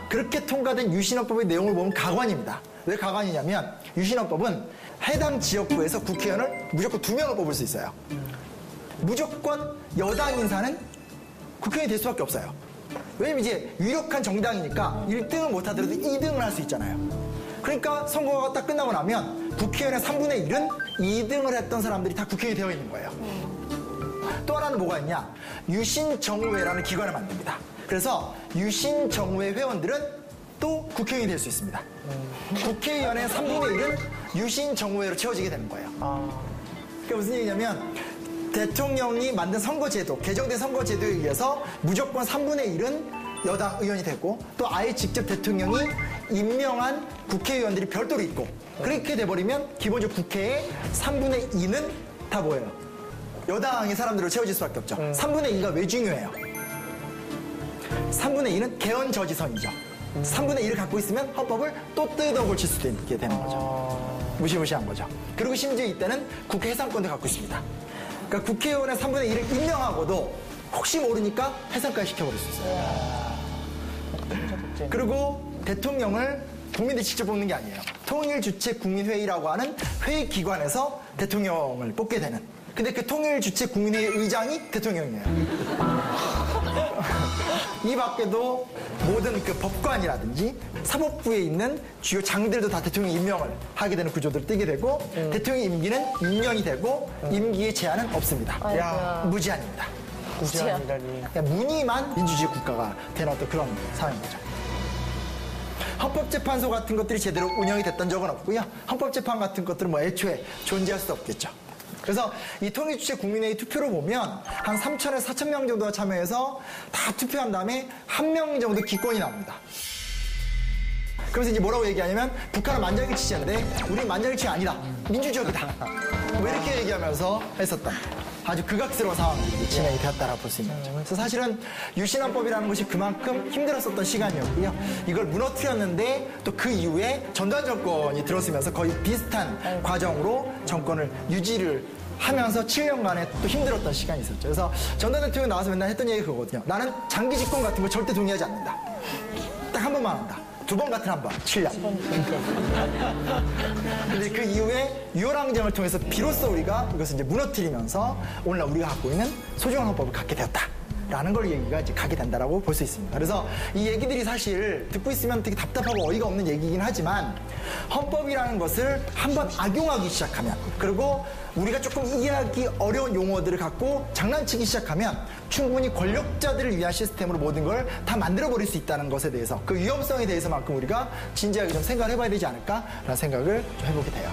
그렇게 통과된 유신헌법의 내용을 보면 가관입니다. 왜 가관이냐면 유신헌법은 해당 지역구에서 국회의원을 무조건 2명을 뽑을 수 있어요. 무조건 여당 인사는 국회의원이 될 수밖에 없어요. 왜냐면 이제 유력한 정당이니까 1등을 못하더라도 2등을 할 수 있잖아요. 그러니까 선거가 딱 끝나고 나면 국회의원의 3분의 1은 2등을 했던 사람들이 다 국회의원이 되어 있는 거예요. 또 하나는 뭐가 있냐? 유신정의회라는 기관을 만듭니다. 그래서 유신정의회 회원들은 또 국회의원이 될 수 있습니다. 국회의원의 3분의 1은 유신정의회로 채워지게 되는 거예요. 그게 무슨 얘기냐면 대통령이 만든 선거제도, 개정된 선거제도에 의해서 무조건 3분의 1은 여당 의원이 되고 또 아예 직접 대통령이 임명한 국회의원들이 별도로 있고 그렇게 돼버리면 기본적으로 국회의 3분의 2는 다 뭐예요? 여당의 사람들로 채워질 수밖에 없죠. 3분의 2가 왜 중요해요? 3분의 2는 개헌저지선이죠. 3분의 1을 갖고 있으면 헌법을 또 뜯어고칠 수도 있게 되는 거죠. 무시무시한 거죠. 그리고 심지어 이때는 국회 해산권도 갖고 있습니다. 그러니까 국회의원의 3분의 1을 임명하고도 혹시 모르니까 해산까지 시켜버릴 수 있어요. 그리고 대통령을 국민들이 직접 뽑는 게 아니에요. 통일주체국민회의라고 하는 회의기관에서 대통령을 뽑게 되는. 근데 그 통일주체국민회의 의장이 대통령이에요. 이 밖에도 모든 그 법관이라든지 사법부에 있는 주요 장들도 다 대통령 임명을 하게 되는 구조들을 띠게 되고 대통령 임기는 6년이 되고 임기의 제한은 없습니다. 무제한입니다. 무제한이라니. 무늬만 민주주의 국가가 되는 어떤 그런 상황인 거죠. 헌법재판소 같은 것들이 제대로 운영이 됐던 적은 없고요. 헌법재판 같은 것들은 뭐 애초에 존재할 수도 없겠죠. 그래서 이 통일주체 국민회의 투표를 보면 한 3,000에서 4,000명 정도가 참여해서 다 투표한 다음에 1명 정도 기권이 나옵니다. 그래서 이제 뭐라고 얘기하냐면 북한은 만장일치인데 우리는 만장일치 아니다. 민주적이다. 뭐 이렇게 얘기하면서 했었던 아주 극악스러운 상황이 진행이 되었다라고 볼 수 있는 거죠. 그래서 사실은 유신헌법이라는 것이 그만큼 힘들었었던 시간이었고요. 이걸 무너뜨렸는데 또 그 이후에 전두환 정권이 들어서면서 거의 비슷한 과정으로 정권을 유지를 하면서 7년간의 또 힘들었던 시간이 있었죠. 그래서 전두환 대통령이 나와서 맨날 했던 얘기가 그거거든요. 나는 장기 집권 같은 거 절대 동의하지 않는다. 딱 한 번만 한다. 2번 같은 한 번, 7년. 근데 그 이후에 6월 항쟁을 통해서 비로소 우리가 이것을 이제 무너뜨리면서 오늘날 우리가 갖고 있는 소중한 헌법을 갖게 되었다. 라는 걸 얘기가 이제 가게 된다라고 볼 수 있습니다. 그래서 이 얘기들이 사실 듣고 있으면 되게 답답하고 어이가 없는 얘기긴 하지만 헌법이라는 것을 한번 악용하기 시작하면 그리고 우리가 조금 이해하기 어려운 용어들을 갖고 장난치기 시작하면 충분히 권력자들을 위한 시스템으로 모든 걸 다 만들어버릴 수 있다는 것에 대해서 그 위험성에 대해서만큼 우리가 진지하게 좀 생각을 해봐야 되지 않을까라는 생각을 좀 해보게 돼요.